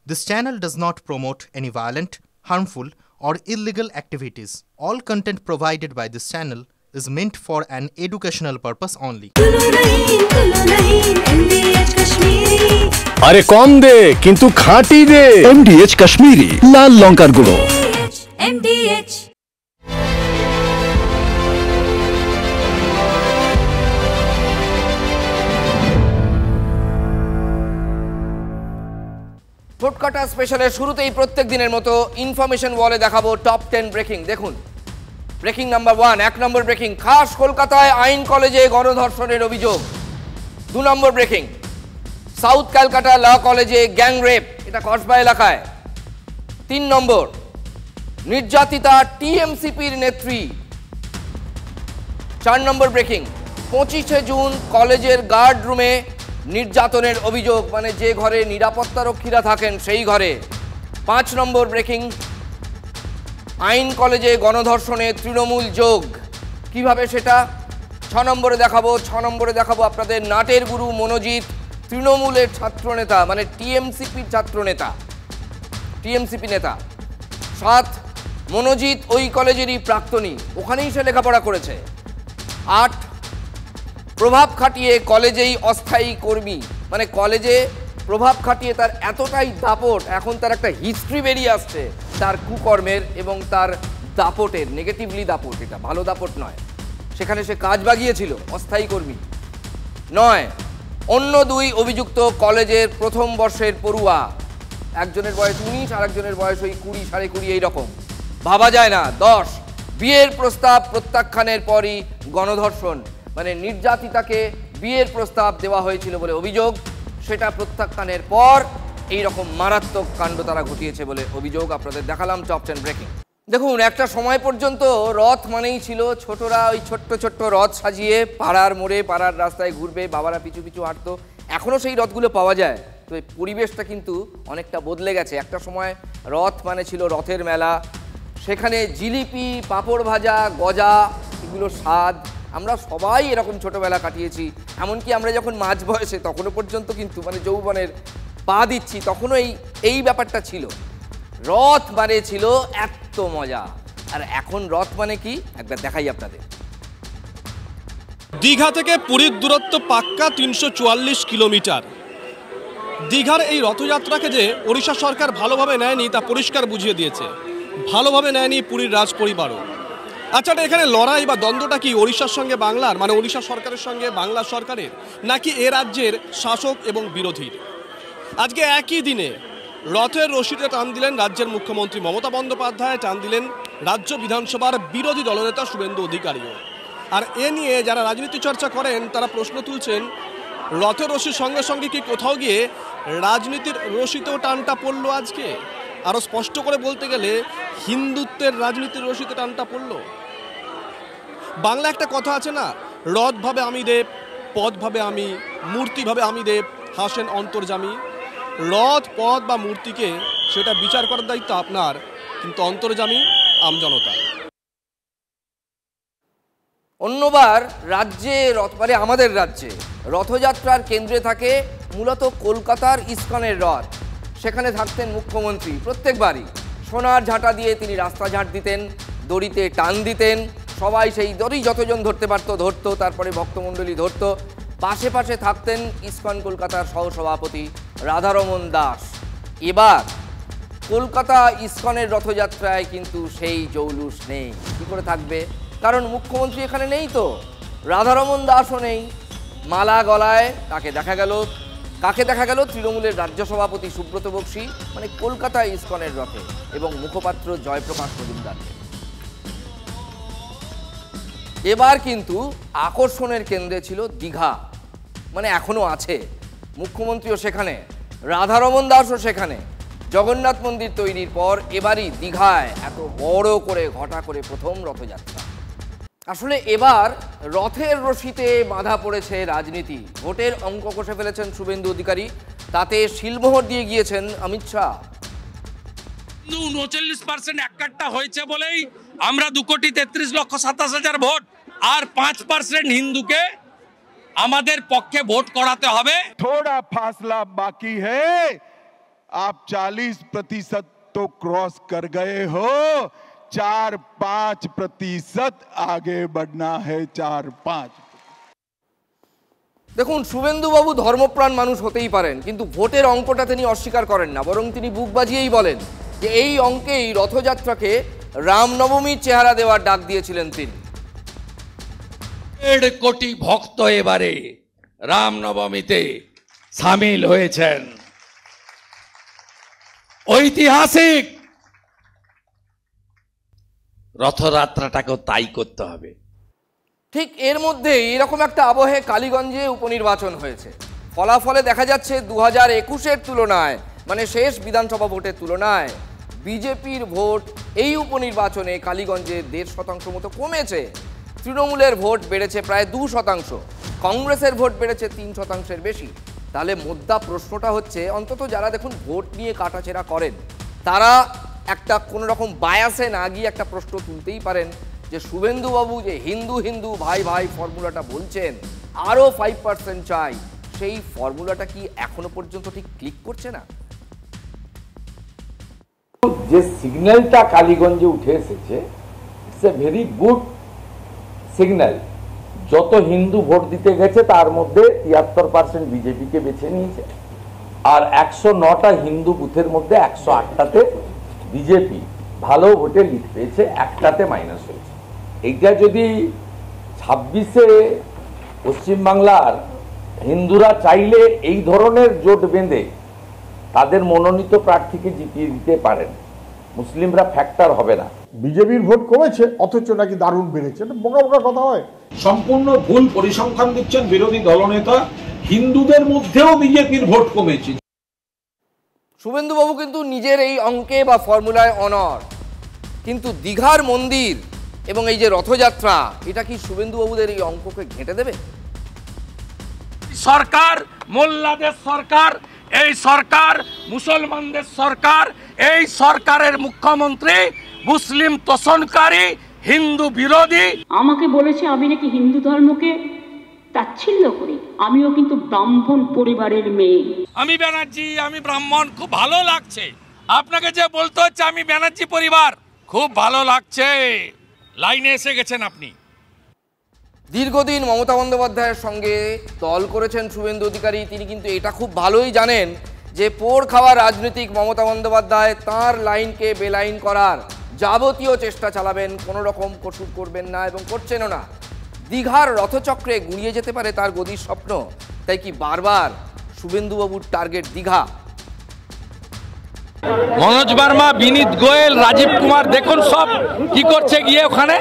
This channel does not promote any violent, harmful, or illegal activities. All content provided by this channel is meant for an educational purpose only. আরে কম দে কিন্তু খাঁটি দে MDH Kashmiri লাল লঙ্কার গুঁড়ো। MDH ফুটকাটা স্পেশালের শুরুতেই প্রত্যেক দিনের মতো ইনফরমেশন ওয়ালে দেখাবো টপ 10 ব্রেকিং। দেখুন ব্রেকিং নাম্বার 1, 1 নম্বর ব্রেকিং, খাস কলকাতায় আইন কলেজে গণধর্ষণের অভিযোগ। 2 নম্বর ব্রেকিং, সাউথ ক্যালকাটা ল কলেজে গ্যাং রেপ, এটা কসবা এলাকায়। 3 নম্বর, নির্যাতিতা টিএমসিপির নেত্রী। 4 নম্বর ব্রেকিং, 25শে জুন কলেজের গার্ড রুমে নির্যাতনের অভিযোগ, মানে যে ঘরে নিরাপত্তারক্ষীরা থাকেন সেই ঘরে। 5 নম্বর ব্রেকিং, আইন কলেজে গণধর্ষণে তৃণমূল যোগ, কিভাবে সেটা 6 নম্বরে দেখাবো। 6 নম্বরে দেখাবো আপনাদের নাটের গুরু মনোজিৎ, তৃণমূলের ছাত্রনেতা, মানে টিএমসিপির ছাত্রনেতা, টিএমসিপি নেতা। 7, মনোজিৎ ওই কলেজেরই প্রাক্তনী, ওখানেই সে লেখাপড়া করেছে। 8, প্রভাব খাটিয়ে কলেজেই অস্থায়ী কর্মী, মানে কলেজে প্রভাব খাটিয়ে তার এতটাই দাপট, এখন তার একটা হিস্ট্রি বেরিয়ে আসছে তার কুকর্মের এবং তার দাপটের, নেগেটিভলি দাপট, এটা ভালো দাপট নয়, সেখানে সে কাজ বাগিয়েছিল, অস্থায়ী কর্মী। 9, অন্য 2 অভিযুক্ত কলেজের প্রথম বর্ষের পড়ুয়া, একজনের বয়স 19 আর একজনের বয়স ওই 20, 20.5 এইরকম, ভাবা যায় না। 10, বিয়ের প্রস্তাব প্রত্যাখ্যানের পরই গণধর্ষণ, মানে নির্যাতিতাকে বিয়ের প্রস্তাব দেওয়া হয়েছিল বলে অভিযোগ, সেটা প্রত্যাখ্যানের পর এই রকম মারাত্মক কাণ্ড তারা ঘটিয়েছে বলে অভিযোগ। আপনাদের দেখালাম টপ 10 ব্রেকিং। দেখুন একটা সময় পর্যন্ত রথ মানেই ছিল ছোটরা ওই ছোট্ট ছোট্ট রথ সাজিয়ে পাড়ার মোড়ে পাড়ার রাস্তায় ঘুরবে, বাবারা পিছু পিছু হাঁটতো, এখনও সেই রথগুলো পাওয়া যায়। তো এই পরিবেশটা কিন্তু অনেকটা বদলে গেছে। একটা সময় রথ মানে ছিল রথের মেলা, সেখানে জিলিপি, পাঁপড় ভাজা, গজা, এগুলো স্বাদ, আমরা সবাই এরকম ছোটোবেলা কাটিয়েছি। এমনকি আমরা যখন মাঝ বয়সে তখনও পর্যন্ত কিন্তু মানে যৌবনের পা দিচ্ছি, তখনও এই ব্যাপারটা ছিল। রথ মানে ছিল এত মজা, আর এখন রথ মানে কি একবার দেখাই আপনাদের। দীঘা থেকে পুরীর দূরত্ব পাক্কা 344 কিলোমিটার। দীঘার এই রথযাত্রাকে যে ওড়িশা সরকার ভালোভাবে নেয়নি তা পরিষ্কার বুঝিয়ে দিয়েছে, ভালোভাবে নেয়নি পুরীর রাজ পরিবারও। আচ্ছা, এখানে লড়াই বা দ্বন্দ্বটা কি ওড়িশার সঙ্গে বাংলার, মানে ওড়িশা সরকারের সঙ্গে বাংলা সরকারের, নাকি এ রাজ্যের শাসক এবং বিরোধীর? আজকে একই দিনে রথের রশিতে টান দিলেন রাজ্যের মুখ্যমন্ত্রী মমতা বন্দ্যোপাধ্যায়, টান দিলেন রাজ্য বিধানসভার বিরোধী দলনেতা শুভেন্দু অধিকারীও। আর এ নিয়ে যারা রাজনীতি চর্চা করেন তারা প্রশ্ন তুলছেন, রথের রশির সঙ্গে সঙ্গে কি কোথাও গিয়ে রাজনীতির রশিতেও টানটা পড়লো? আজকে আরও স্পষ্ট করে বলতে গেলে হিন্দুত্বের রাজনীতির রশিতে টানটা পড়লো। বাংলা একটা কথা আছে না, রথ ভাবে আমি দেব, পদ ভাবে আমি, মূর্তি ভাবে আমি দেব, হাসেন অন্তর্যামী। রথ, পদ বা মূর্তিকে সেটা বিচার করার দায়িত্ব আপনার, কিন্তু অন্তর্যামী আমজনতা। অন্যবার রাজ্যে রথ, মানে আমাদের রাজ্যে রথযাত্রার কেন্দ্রে থাকে মূলত কলকাতার ইস্কনের রথ, সেখানে থাকতেন মুখ্যমন্ত্রী প্রত্যেকবারই। সোনার ঝাঁটা দিয়ে তিনি রাস্তা ঝাঁট দিতেন, দড়িতে টান দিতেন, সবাই সেই দড়ি যতজন ধরতে পারতো ধরতো, তারপরে ভক্তমণ্ডলী ধরতো। পাশে পাশে থাকতেন ইস্কন কলকাতার সহসভাপতি রাধারমন দাস। এবার কলকাতা ইস্কনের রথযাত্রায় কিন্তু সেই জৌলুস নেই। কী করে থাকবে? কারণ মুখ্যমন্ত্রী এখানে নেই, তো রাধারমন দাসও নেই। মালা গলায় কাকে দেখা গেল? তৃণমূলের রাজ্য সভাপতি সুব্রত বক্সী, মানে কলকাতা ইস্কনের রথে, এবং মুখপাত্র জয়প্রকাশ মজুমদারকে। এবার কিন্তু আকর্ষণের কেন্দ্রে ছিল দীঘা, মানে এখনো আছে। মুখ্যমন্ত্রীও সেখানে, রাধারমন দাসও সেখানে। জগন্নাথ মন্দির তৈরির পর এবারই দীঘায় এত বড় করে ঘটা করে প্রথম রথযাত্রা। আসলে এবার রথের রশিতে বাঁধা পড়েছে রাজনীতি। ভোটের অঙ্ক কষে ফেলেছেন শুভেন্দু অধিকারী, তাতে শিলমোহর দিয়ে গিয়েছেন অমিত শাহ। 39% এককাট্টা হয়েছে বলেই আমরা 2,33,27,000 ভোট, আর 5% হিন্দুকে আমাদের পক্ষে ভোট করাতে হবে। थोड़ा फासला बाकी है, आप 40% तो क्रॉस कर गए हो, 4-5% आगे बढ़ना है, 4-5। দেখুন, শুভেন্দুবাবু ধর্মপ্রাণ মানুষ হতেই পারেন, কিন্তু ভোটের অঙ্কটা তিনি অস্বীকার করেন না, বরং তিনি বুক বাজিয়েই বলেন যে এই অঙ্কেই রথযাত্রাকে রামনবমীর চেহারা দেওয়ার ডাক দিয়েছিলেন তিনি। 1.5 কোটি ভক্ত এবারে রামনবমীতে সামিল হয়েছেন। ঐতিহাসিক রথযাত্রাটাকেও তাই করতে হবে। ঠিক এর মধ্যে এরকম একটা আবহে কালীগঞ্জে উপনির্বাচন হয়েছে। ফলাফলে দেখা যাচ্ছে 2021-এর তুলনায়, মানে শেষ বিধানসভা ভোটের তুলনায় বিজেপির ভোট এই উপনির্বাচনে কালীগঞ্জে 1.5% মতো কমেছে। তৃণমূলের ভোট বেড়েছে প্রায় 2%, কংগ্রেসের ভোট বেড়েছে 3%-এর বেশি। তাহলে মুদ্রা প্রশ্নটা হচ্ছে, অন্তত যারা দেখুন ভোট নিয়ে কাটাছেড়া করেন, তারা একটা কোনো রকম বায়াসে না গিয়ে একটা প্রশ্ন তুলতেই পারেন যে শুভেন্দুবাবু যে হিন্দু হিন্দু ভাই ভাই ফর্মুলাটা বলছেন, আরও 5% চাই, সেই ফর্মুলাটা কি এখনো পর্যন্ত ঠিক ক্লিক করছে না? যে সিগন্যালটা কালীগঞ্জে উঠে এসেছে, it's a very good signal. যত হিন্দু ভোট দিতে গেছে তার মধ্যে 73% বিজেপিকে বেছে নিয়েছে, আর 109টা হিন্দু বুথের মধ্যে 108টাতে বিজেপি ভালো ভোটে লিড পেয়েছে, একটাতে মাইনাস হয়েছে। এইটা যদি 26-এ পশ্চিমবাংলার হিন্দুরা চাইলে এই ধরনের জোট বেঁধে তাদের মনোনীত প্রার্থীকে জিতিয়ে দিতে পারেন, মুসলিমরা ফ্যাক্টর হবে না। বিজেপির ভোট কমেছে অথচ নাকি দারুণ বেড়েছে, এটা বোকা বোকা কথা হয়। সম্পূর্ণ ভুল পরিসংখ্যান দিচ্ছেন বিরোধী দলনেতা। হিন্দুদের মধ্যেও বিজেপির ভোট কমেছে। শুভেন্দুবাবু কিন্তু নিজের এই অঙ্কে বা ফর্মুলায় অনড়, কিন্তু দীঘার মন্দির এবং এই যে রথযাত্রা, এটা কি শুভেন্দুবাবুদের এই অঙ্ককে ঘেঁটে দেবে? সরকার মোল্লাদের সরকার, এই সরকার মুসলমানদের সরকার, এই সরকারের মুখ্যমন্ত্রী মুসলিম তোষণকারী, হিন্দু বিরোধী। আমাকে বলেছে আমি নাকি হিন্দু ধর্মকে তাচ্ছিল্য করি। আমিও কিন্তু ব্রাহ্মণ পরিবারের মেয়ে। আমি ব্যানার্জি, আমি ব্রাহ্মণ, খুব ভালো লাগছে। আপনাকে যে বলতে হচ্ছে আমি ব্যানার্জি পরিবার, খুব ভালো লাগছে। লাইনে এসে গেছেন আপনি। দীর্ঘদিন মমতা বন্দ্যোপাধ্যায়ের সঙ্গে দল করেছেন শুভেন্দু অধিকারী, তিনি কিন্তু এটা খুব ভালোই জানেন যে পোড় খাওয়া রাজনীতিক মমতা বন্দ্যোপাধ্যায় তাঁর লাইনকে বেলাইন করার যাবতীয় চেষ্টা চালাবেন, কোনো রকম কসুর করবেন না এবং করছেনও না। দীঘার রথচক্রে গুড়িয়ে যেতে পারে তার গদির স্বপ্ন, তাই কি বারবার শুভেন্দুবাবুর টার্গেট দীঘা? মনোজ বার্মা, বিনীত গোয়েল, রাজীব কুমার দেখুন সব কি করছে গিয়ে ওখানে।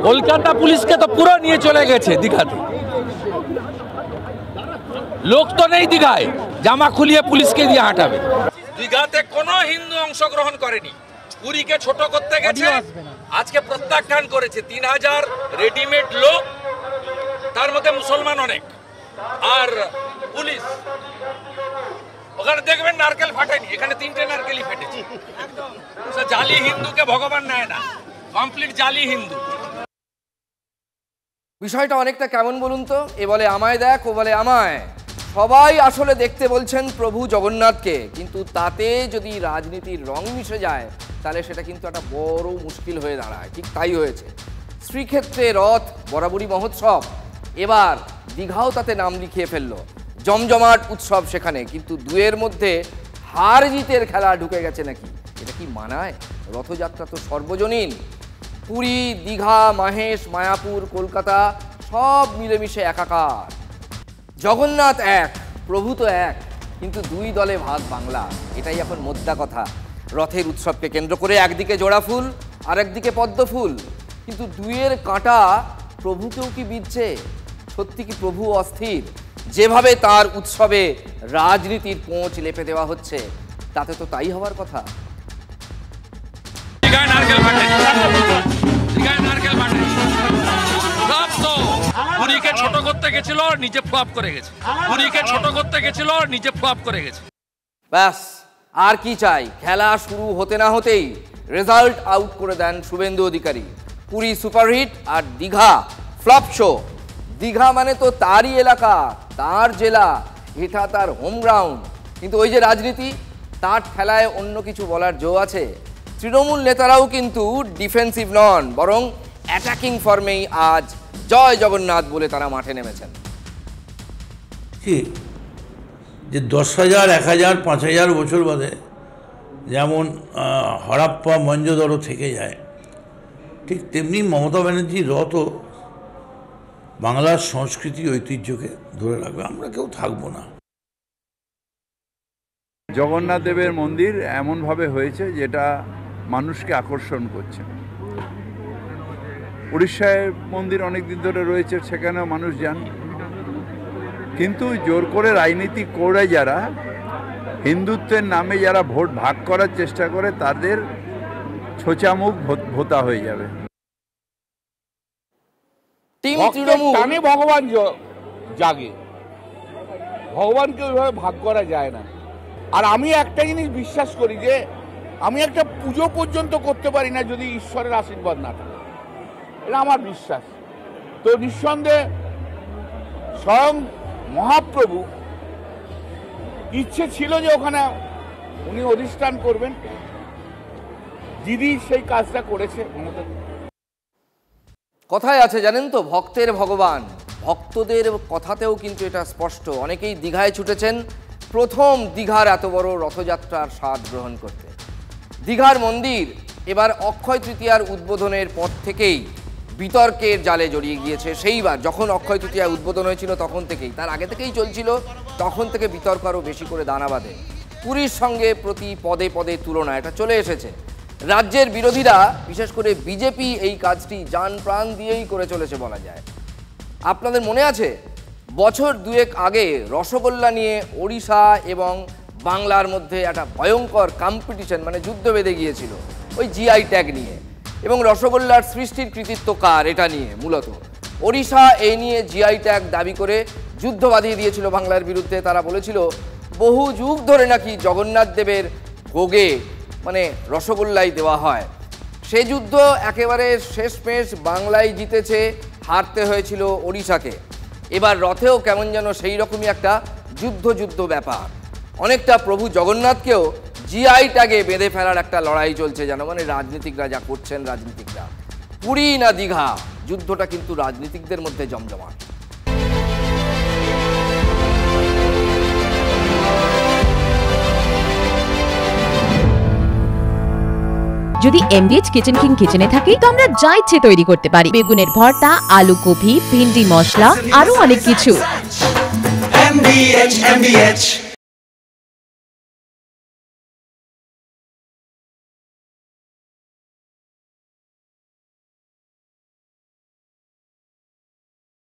কলকাতা পুলিশকে তো পুরো নিয়ে চলে গেছে দীঘাতে। লোক তো নেই দীঘায়, জামা খুলিয়ে পুলিশকে দিয়ে হাঁটাবে। দীঘাতে কোনো হিন্দু অংশগ্রহণ করেনি, পুরীকে ছোট করতে গেছে, আজকে প্রত্যাখ্যান করেছে। 3000 রেডিমেড লোক, তার মধ্যে মুসলমান অনেক, আর পুলিশ। ওখানে দেখবেন নারকেল ফাটেনি, এখানে 3টে নারকেলই ফেটেছে। জালি হিন্দুকে ভগবান নেয় না, কমপ্লিট জালি হিন্দু। বিষয়টা অনেকটা কেমন বলুন তো? এ বলে আমায় দেখ, ও বলে আমায়। সবাই আসলে দেখতে বলছেন প্রভু জগন্নাথকে, কিন্তু তাতে যদি রাজনীতির রং মিশে যায় তাহলে সেটা কিন্তু একটা বড় মুশকিল হয়ে দাঁড়ায়। ঠিক তাই হয়েছে। শ্রীক্ষেত্রে রথ বরাবরই মহোৎসব, এবার দীঘাও তাতে নাম লিখিয়ে ফেললো। জমজমাট উৎসব সেখানে, কিন্তু দুয়ের মধ্যে হার জিতের খেলা ঢুকে গেছে নাকি? এটা কি মানায়? রথযাত্রা তো সর্বজনীন। পুরী, দীঘা, মাহেশ, মায়াপুর, কলকাতা সব মিলেমিশে একাকার। জগন্নাথ এক, প্রভু তো এক, কিন্তু দুই দলে ভাগ বাংলা, এটাই এখন মোদ্দা কথা। রথের উৎসবকে কেন্দ্র করে একদিকে জোড়া ফুল আর একদিকে পদ্ম ফুল, কিন্তু দুইয়ের কাঁটা প্রভুকেও কি বিঁধছে? সত্যি কি প্রভু অস্থির? যেভাবে তার উৎসবে রাজনীতির পোঁচ লেপে দেওয়া হচ্ছে, তাতে তো তাই হওয়ার কথা। পুরীকে ছোট করতে গেছিল, নিজে ফ্লপ করে গেছে। পুরীকে ছোট করতে গেছিল, নিজে ফ্লপ করে গেছে। ব্যাস, আর কি চাই? খেলা শুরু হতে না হতেই রেজাল্ট আউট করে দেন শুভেন্দু অধিকারী। পুরী সুপারহিট আর দীঘা ফ্লপ শো। দীঘা মানে তো তারই এলাকা, তার জেলা, এটা তার হোম গ্রাউন্ড, কিন্তু ওই যে রাজনীতি, তার ঠেলায় অন্য কিছু বলার জো আছে। তৃণমূল নেতারাও কিন্তু ডিফেন্সিভ নন, বরং অ্যাটাকিং ফর্মেই আজ জয় জগন্নাথ বলে তারা মাঠে নেমেছেন। কি যে 10,000, 1,000, 5,000 বছর বাদে যেমন হরাপ্পা মহেঞ্জোদারো থেকে যায়, ঠিক তেমনি মমতা ব্যানার্জির রথও বাংলার সংস্কৃতি ঐতিহ্যকে ধরে রাখবে। আমরা কেউ থাকবো না। জগন্নাথ দেবের মন্দির এমনভাবে হয়েছে যেটা মানুষকে আকর্ষণ করছে। উড়িষ্যায় মন্দির অনেক দিন ধরে রয়েছে, সেখানেও মানুষ যান, কিন্তু জোর করে রাজনীতি করে যারা হিন্দুত্বের নামে যারা ভোট ভাগ করার চেষ্টা করে তাদের ছোচামুখ ভোতা হয়ে যাবে। টানে ভগবান জাগে, ভগবানকে ওইভাবে ভাগ করা যায় না। আর আমি একটা জিনিস বিশ্বাস করি যে আমি একটা পুজো পর্যন্ত করতে পারি না যদি ঈশ্বরের আশীর্বাদ না থাকে, এটা আমার বিশ্বাস। তো নিঃসন্দেহে স্বয়ং মহাপ্রভু ইচ্ছে ছিল যে ওখানে উনি অধিষ্ঠান করবেন, দিদি সেই কাজটা করেছে। কথায় আছে জানেন তো, ভক্তের ভগবান। ভক্তদের কথাতেও কিন্তু এটা স্পষ্ট। অনেকেই দীঘায় ছুটেছেন প্রথম দীঘার এত বড় রথযাত্রার স্বাদ গ্রহণ করতে। দীঘার মন্দির এবার অক্ষয় তৃতীয়ার উদ্বোধনের পর থেকেই বিতর্কের জালে জড়িয়ে গিয়েছে। সেইবার যখন অক্ষয় তৃতীয়া উদ্বোধন হয়েছিল তখন থেকেই, তার আগে থেকেই চলছিল, তখন থেকে বিতর্ক আরও বেশি করে দানা বাঁধে। পুরীর সঙ্গে প্রতি পদে পদে তুলনা এটা চলে এসেছে। রাজ্যের বিরোধীরা, বিশেষ করে বিজেপি, এই কাজটি জান প্রাণ দিয়েই করে চলেছে বলা যায়। আপনাদের মনে আছে বছর দুয়েক আগে রসগোল্লা নিয়ে ওড়িশা এবং বাংলার মধ্যে একটা ভয়ঙ্কর কম্পিটিশন, মানে যুদ্ধ বেঁধে গিয়েছিল ওই জিআই ট্যাগ নিয়ে, এবং রসগোল্লার সৃষ্টির কৃতিত্ব কার এটা নিয়ে। মূলত ওড়িশা এই নিয়ে জিআই ট্যাগ দাবি করে যুদ্ধ বাঁধিয়ে দিয়েছিল বাংলার বিরুদ্ধে। তারা বলেছিল বহু যুগ ধরে নাকি জগন্নাথ দেবের ভোগে মানে রসগোল্লাই দেওয়া হয়। সে যুদ্ধ একেবারে শেষমেশ বাংলায় জিতেছে, হারতে হয়েছিল ওড়িশাকে। এবার রথেও কেমন যেন সেই রকমই একটা যুদ্ধ ব্যাপার। অনেকটা প্রভু জগন্নাথকেও জিআই ট্যাগে বেঁধে ফেলার একটা লড়াই চলছে যেন, মানে রাজনীতিকরা যা করছেন। রাজনীতিকরা পুরী না দীঘা, যুদ্ধটা কিন্তু রাজনীতিকদের মধ্যে জমজমাট। যদি MDH কিচেন কিং কিচেনে থাকি তো আমরা যা ইচ্ছে তৈরি করতে পারি। বেগুনের ভর্তা, আলু কপি, ভিন্ডি মশলা, আরো অনেক কিছু। MDH